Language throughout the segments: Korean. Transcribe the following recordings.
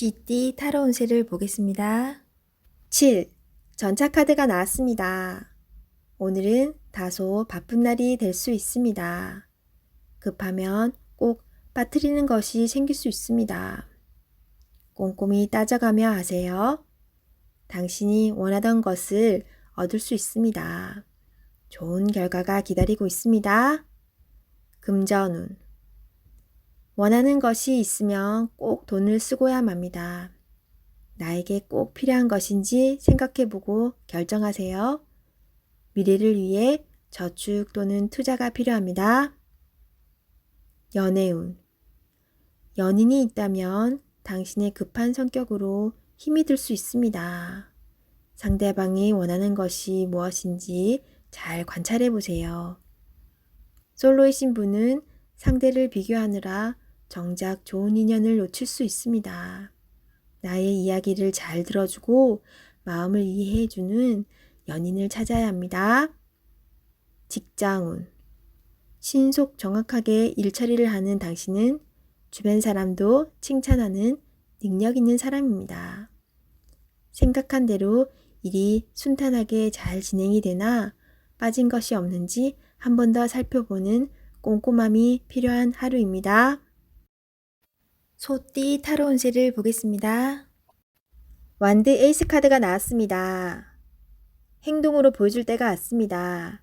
쥐띠 타로 운세를 보겠습니다. 7. 전차 카드가 나왔습니다. 오늘은 다소 바쁜 날이 될 수 있습니다. 급하면 꼭 빠뜨리는 것이 생길 수 있습니다. 꼼꼼히 따져가며 하세요. 당신이 원하던 것을 얻을 수 있습니다. 좋은 결과가 기다리고 있습니다. 금전운. 원하는 것이 있으면 꼭 돈을 쓰고야 맙니다. 나에게 꼭 필요한 것인지 생각해보고 결정하세요. 미래를 위해 저축 또는 투자가 필요합니다. 연애운. 연인이 있다면 당신의 급한 성격으로 힘이 들 수 있습니다. 상대방이 원하는 것이 무엇인지 잘 관찰해 보세요. 솔로이신 분은 상대를 비교하느라 정작 좋은 인연을 놓칠 수 있습니다. 나의 이야기를 잘 들어주고 마음을 이해해주는 연인을 찾아야 합니다. 직장운. 신속 정확하게 일처리를 하는 당신은 주변 사람도 칭찬하는 능력 있는 사람입니다. 생각한 대로 일이 순탄하게 잘 진행이 되나 빠진 것이 없는지 한 번 더 살펴보는 꼼꼼함이 필요한 하루입니다. 소띠 타로 운세를 보겠습니다. 완드 에이스 카드가 나왔습니다. 행동으로 보여줄 때가 왔습니다.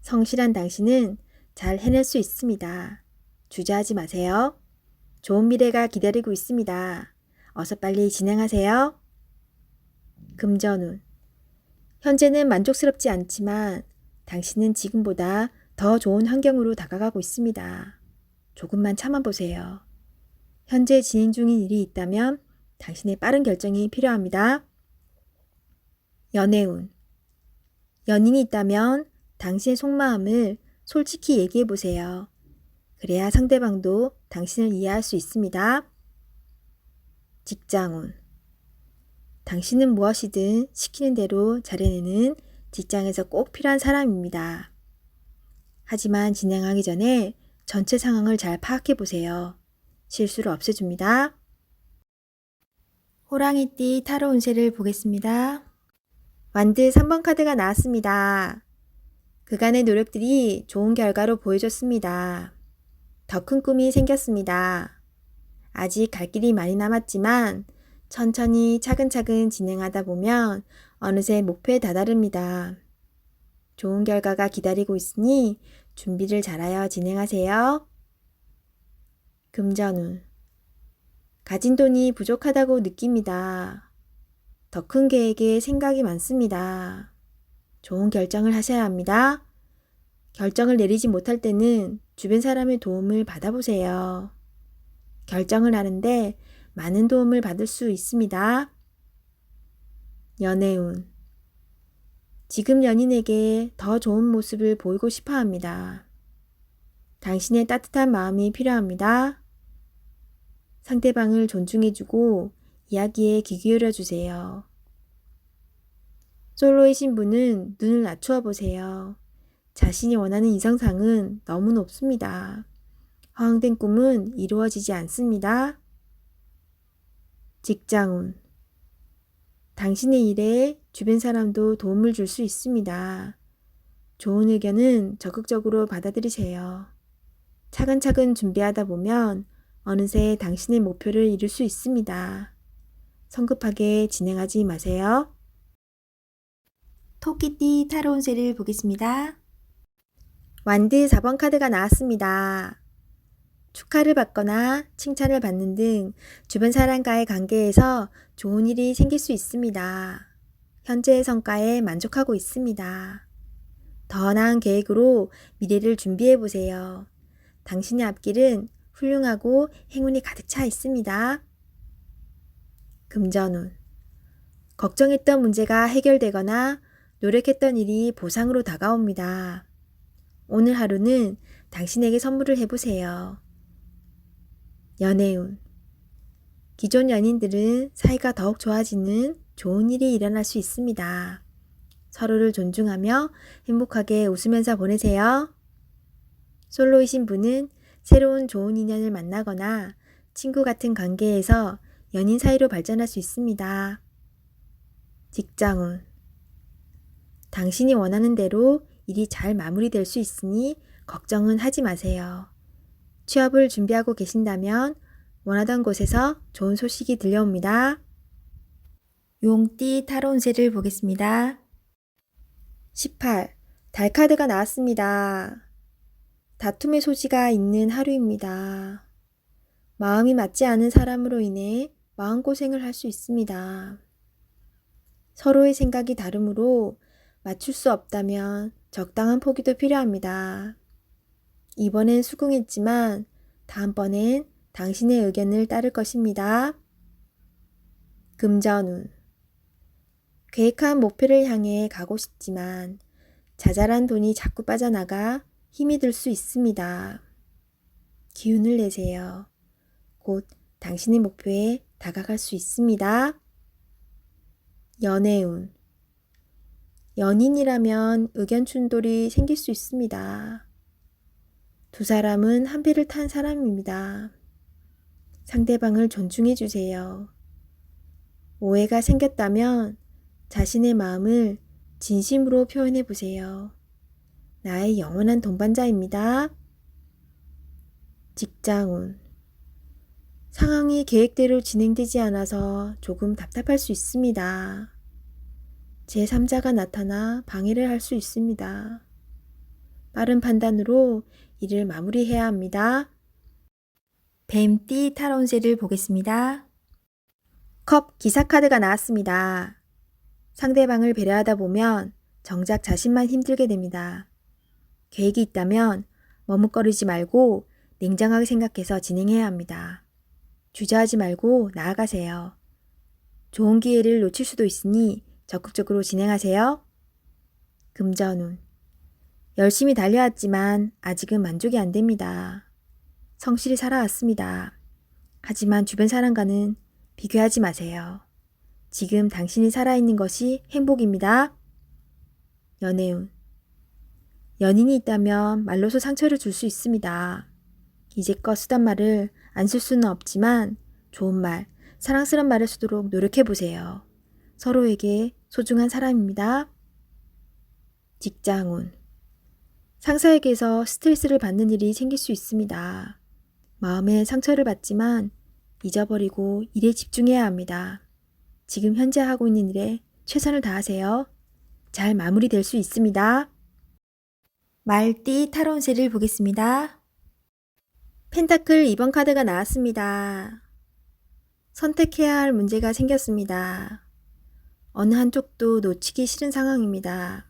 성실한 당신은 잘 해낼 수 있습니다. 주저하지 마세요. 좋은 미래가 기다리고 있습니다. 어서 빨리 진행하세요. 금전운. 현재는 만족스럽지 않지만 당신은 지금보다 더 좋은 환경으로 다가가고 있습니다. 조금만 참아보세요. 현재 진행 중인 일이 있다면 당신의 빠른 결정이 필요합니다. 연애운. 연인이 있다면 당신의 속마음을 솔직히 얘기해 보세요. 그래야 상대방도 당신을 이해할 수 있습니다. 직장운. 당신은 무엇이든 시키는 대로 잘해내는 직장에서 꼭 필요한 사람입니다. 하지만 진행하기 전에 전체 상황을 잘 파악해 보세요. 실수를 없애줍니다. 호랑이띠 타로 운세를 보겠습니다. 완드 3번 카드가 나왔습니다. 그간의 노력들이 좋은 결과로 보여줬습니다. 더 큰 꿈이 생겼습니다. 아직 갈 길이 많이 남았지만 천천히 차근차근 진행하다 보면 어느새 목표에 다다릅니다. 좋은 결과가 기다리고 있으니 준비를 잘하여 진행하세요. 금전운. 가진 돈이 부족하다고 느낍니다. 더 큰 계획에 생각이 많습니다. 좋은 결정을 하셔야 합니다. 결정을 내리지 못할 때는 주변 사람의 도움을 받아보세요. 결정을 하는데 많은 도움을 받을 수 있습니다. 연애운. 지금 연인에게 더 좋은 모습을 보이고 싶어 합니다. 당신의 따뜻한 마음이 필요합니다. 상대방을 존중해주고 이야기에 귀 기울여 주세요. 솔로이신 분은 눈을 낮추어 보세요. 자신이 원하는 이상상은 너무 높습니다. 허황된 꿈은 이루어지지 않습니다. 직장운. 당신의 일에 주변 사람도 도움을 줄 수 있습니다. 좋은 의견은 적극적으로 받아들이세요. 차근차근 준비하다 보면 어느새 당신의 목표를 이룰 수 있습니다. 성급하게 진행하지 마세요. 토끼띠 타로 운세를 보겠습니다. 완드 4번 카드가 나왔습니다. 축하를 받거나 칭찬을 받는 등 주변 사람과의 관계에서 좋은 일이 생길 수 있습니다. 현재의 성과에 만족하고 있습니다. 더 나은 계획으로 미래를 준비해 보세요. 당신의 앞길은 훌륭하고 행운이 가득 차 있습니다. 금전운. 걱정했던 문제가 해결되거나 노력했던 일이 보상으로 다가옵니다. 오늘 하루는 당신에게 선물을 해보세요. 연애운. 기존 연인들은 사이가 더욱 좋아지는 좋은 일이 일어날 수 있습니다. 서로를 존중하며 행복하게 웃으면서 보내세요. 솔로이신 분은 새로운 좋은 인연을 만나거나 친구 같은 관계에서 연인 사이로 발전할 수 있습니다. 직장운. 당신이 원하는 대로 일이 잘 마무리될 수 있으니 걱정은 하지 마세요. 취업을 준비하고 계신다면 원하던 곳에서 좋은 소식이 들려옵니다. 용띠 타로 운세를 보겠습니다. 18. 달 카드가 나왔습니다. 다툼의 소지가 있는 하루입니다. 마음이 맞지 않은 사람으로 인해 마음고생을 할 수 있습니다. 서로의 생각이 다르므로 맞출 수 없다면 적당한 포기도 필요합니다. 이번엔 수긍했지만 다음번엔 당신의 의견을 따를 것입니다. 금전운. 계획한 목표를 향해 가고 싶지만 자잘한 돈이 자꾸 빠져나가 힘이 들 수 있습니다. 기운을 내세요. 곧 당신의 목표에 다가갈 수 있습니다. 연애운. 연인이라면 의견 충돌이 생길 수 있습니다. 두 사람은 한 배를 탄 사람입니다. 상대방을 존중해 주세요. 오해가 생겼다면 자신의 마음을 진심으로 표현해 보세요. 나의 영원한 동반자입니다. 직장운. 상황이 계획대로 진행되지 않아서 조금 답답할 수 있습니다. 제3자가 나타나 방해를 할 수 있습니다. 빠른 판단으로 일을 마무리해야 합니다. 뱀띠 타로 운세를 보겠습니다. 컵 기사 카드가 나왔습니다. 상대방을 배려하다 보면 정작 자신만 힘들게 됩니다. 계획이 있다면 머뭇거리지 말고 냉정하게 생각해서 진행해야 합니다. 주저하지 말고 나아가세요. 좋은 기회를 놓칠 수도 있으니 적극적으로 진행하세요. 금전운. 열심히 달려왔지만 아직은 만족이 안 됩니다. 성실히 살아왔습니다. 하지만 주변 사람과는 비교하지 마세요. 지금 당신이 살아있는 것이 행복입니다. 연애운. 연인이 있다면 말로서 상처를 줄 수 있습니다. 이제껏 쓰던 말을 안 쓸 수는 없지만 좋은 말, 사랑스러운 말을 쓰도록 노력해보세요. 서로에게 소중한 사람입니다. 직장운. 상사에게서 스트레스를 받는 일이 생길 수 있습니다. 마음에 상처를 받지만 잊어버리고 일에 집중해야 합니다. 지금 현재 하고 있는 일에 최선을 다하세요. 잘 마무리될 수 있습니다. 말띠 타로 운세를 보겠습니다. 펜타클 2번 카드가 나왔습니다. 선택해야 할 문제가 생겼습니다. 어느 한쪽도 놓치기 싫은 상황입니다.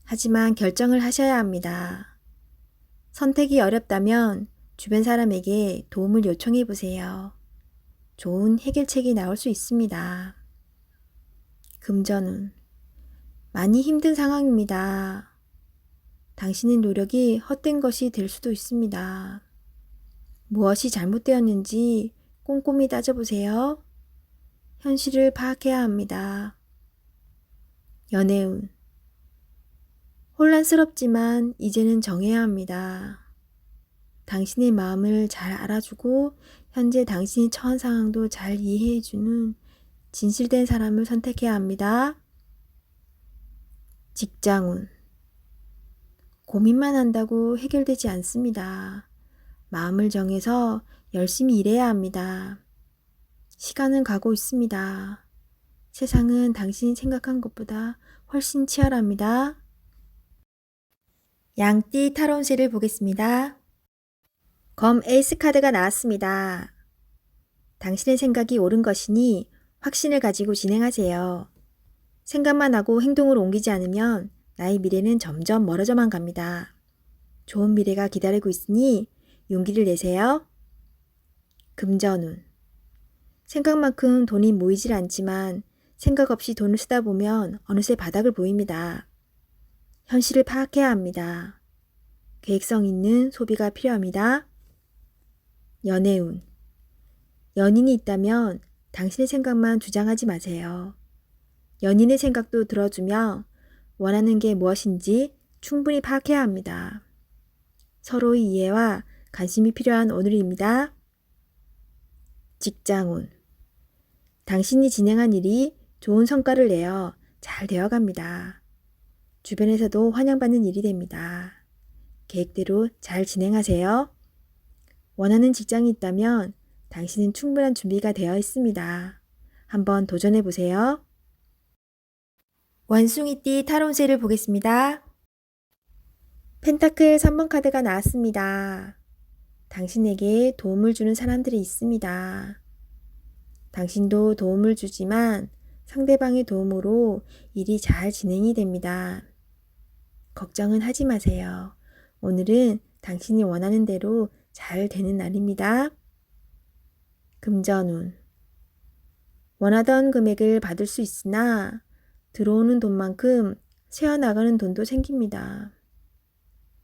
하지만 결정을 하셔야 합니다. 선택이 어렵다면 주변 사람에게 도움을 요청해 보세요. 좋은 해결책이 나올 수 있습니다. 금전운. 많이 힘든 상황입니다. 당신의 노력이 헛된 것이 될 수도 있습니다. 무엇이 잘못되었는지 꼼꼼히 따져보세요. 현실을 파악해야 합니다. 연애운. 혼란스럽지만 이제는 정해야 합니다. 당신의 마음을 잘 알아주고 현재 당신이 처한 상황도 잘 이해해주는 진실된 사람을 선택해야 합니다. 직장운. 고민만 한다고 해결되지 않습니다. 마음을 정해서 열심히 일해야 합니다. 시간은 가고 있습니다. 세상은 당신이 생각한 것보다 훨씬 치열합니다. 양띠 타로 운세를 보겠습니다. 검 에이스 카드가 나왔습니다. 당신의 생각이 옳은 것이니 확신을 가지고 진행하세요. 생각만 하고 행동으로 옮기지 않으면 나의 미래는 점점 멀어져만 갑니다. 좋은 미래가 기다리고 있으니 용기를 내세요. 금전운. 생각만큼 돈이 모이질 않지만 생각 없이 돈을 쓰다 보면 어느새 바닥을 보입니다. 현실을 파악해야 합니다. 계획성 있는 소비가 필요합니다. 연애운. 연인이 있다면 당신의 생각만 주장하지 마세요. 연인의 생각도 들어주며 원하는 게 무엇인지 충분히 파악해야 합니다. 서로의 이해와 관심이 필요한 오늘입니다. 직장운. 당신이 진행한 일이 좋은 성과를 내어 잘 되어갑니다. 주변에서도 환영받는 일이 됩니다. 계획대로 잘 진행하세요. 원하는 직장이 있다면 당신은 충분한 준비가 되어 있습니다. 한번 도전해 보세요. 원숭이띠 타로운세를 보겠습니다. 펜타클 3번 카드가 나왔습니다. 당신에게 도움을 주는 사람들이 있습니다. 당신도 도움을 주지만 상대방의 도움으로 일이 잘 진행이 됩니다. 걱정은 하지 마세요. 오늘은 당신이 원하는 대로 잘 되는 날입니다. 금전운. 원하던 금액을 받을 수 있으나 들어오는 돈만큼 새어나가는 돈도 생깁니다.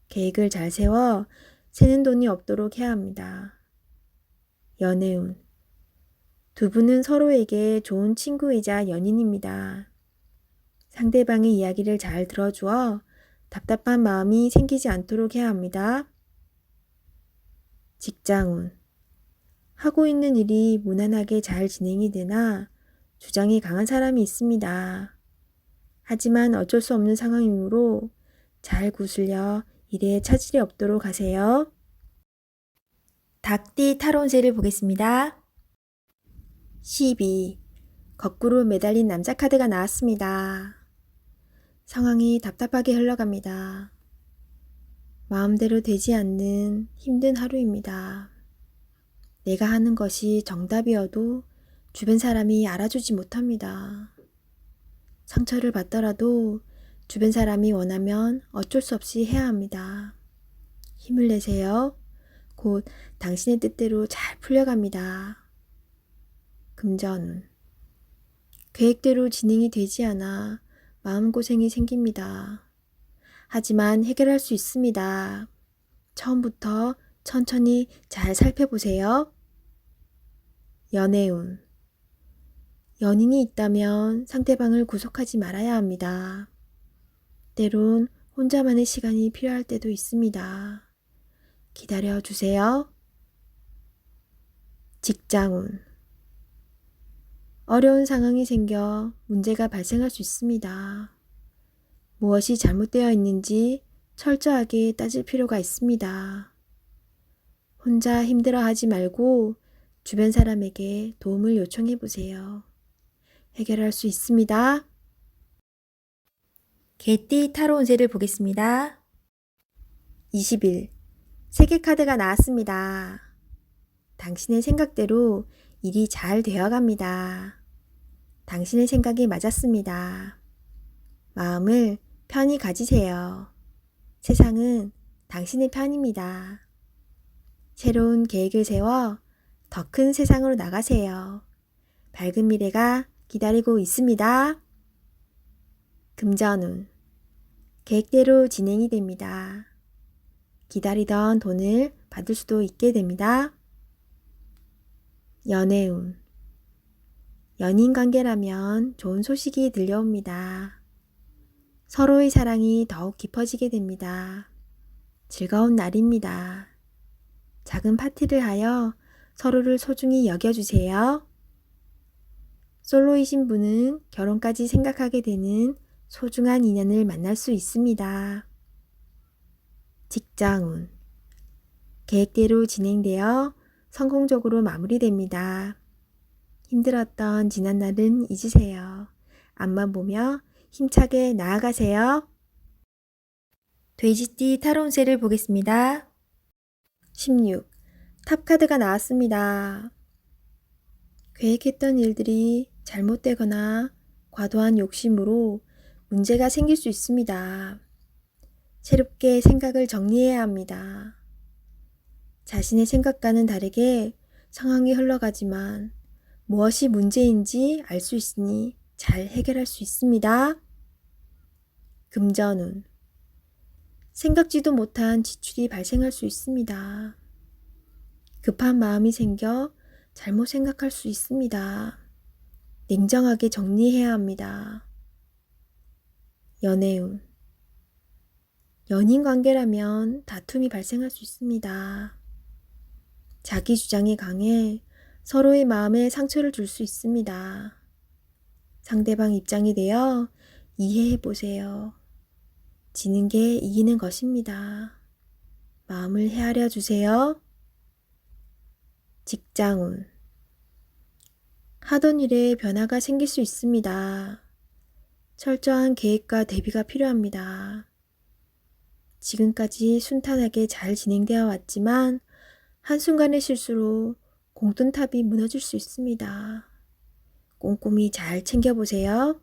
계획을 잘 세워 새는 돈이 없도록 해야 합니다. 연애운. 두 분은 서로에게 좋은 친구이자 연인입니다. 상대방의 이야기를 잘 들어주어 답답한 마음이 생기지 않도록 해야 합니다. 직장운. 하고 있는 일이 무난하게 잘 진행이 되나 주장이 강한 사람이 있습니다. 하지만 어쩔 수 없는 상황이므로 잘 구슬려 일에 차질이 없도록 하세요. 닭띠 타로운세를 보겠습니다. 12. 거꾸로 매달린 남자 카드가 나왔습니다. 상황이 답답하게 흘러갑니다. 마음대로 되지 않는 힘든 하루입니다. 내가 하는 것이 정답이어도 주변 사람이 알아주지 못합니다. 상처를 받더라도 주변 사람이 원하면 어쩔 수 없이 해야 합니다. 힘을 내세요. 곧 당신의 뜻대로 잘 풀려갑니다. 금전운. 계획대로 진행이 되지 않아 마음고생이 생깁니다. 하지만 해결할 수 있습니다. 처음부터 천천히 잘 살펴보세요. 연애운. 연인이 있다면 상대방을 구속하지 말아야 합니다. 때론 혼자만의 시간이 필요할 때도 있습니다. 기다려 주세요. 직장운. 어려운 상황이 생겨 문제가 발생할 수 있습니다. 무엇이 잘못되어 있는지 철저하게 따질 필요가 있습니다. 혼자 힘들어하지 말고 주변 사람에게 도움을 요청해 보세요. 해결할 수 있습니다. 개띠 타로운세를 보겠습니다. 20일. 세계 카드가 나왔습니다. 당신의 생각대로 일이 잘 되어갑니다. 당신의 생각이 맞았습니다. 마음을 편히 가지세요. 세상은 당신의 편입니다. 새로운 계획을 세워 더 큰 세상으로 나가세요. 밝은 미래가 기다리고 있습니다. 금전운. 계획대로 진행이 됩니다. 기다리던 돈을 받을 수도 있게 됩니다. 연애운. 연인 관계라면 좋은 소식이 들려옵니다. 서로의 사랑이 더욱 깊어지게 됩니다. 즐거운 날입니다. 작은 파티를 하여 서로를 소중히 여겨주세요. 솔로이신 분은 결혼까지 생각하게 되는 소중한 인연을 만날 수 있습니다. 직장운. 계획대로 진행되어 성공적으로 마무리됩니다. 힘들었던 지난날은 잊으세요. 앞만 보며 힘차게 나아가세요. 돼지띠 타로운세를 보겠습니다. 16. 탑카드가 나왔습니다. 계획했던 일들이 잘못되거나 과도한 욕심으로 문제가 생길 수 있습니다. 새롭게 생각을 정리해야 합니다. 자신의 생각과는 다르게 상황이 흘러가지만 무엇이 문제인지 알 수 있으니 잘 해결할 수 있습니다. 금전운. 생각지도 못한 지출이 발생할 수 있습니다. 급한 마음이 생겨 잘못 생각할 수 있습니다. 냉정하게 정리해야 합니다. 연애운. 연인 관계라면 다툼이 발생할 수 있습니다. 자기 주장이 강해 서로의 마음에 상처를 줄 수 있습니다. 상대방 입장이 되어 이해해 보세요. 지는 게 이기는 것입니다. 마음을 헤아려 주세요. 직장운. 하던 일에 변화가 생길 수 있습니다. 철저한 계획과 대비가 필요합니다. 지금까지 순탄하게 잘 진행되어 왔지만 한순간의 실수로 공든탑이 무너질 수 있습니다. 꼼꼼히 잘 챙겨보세요.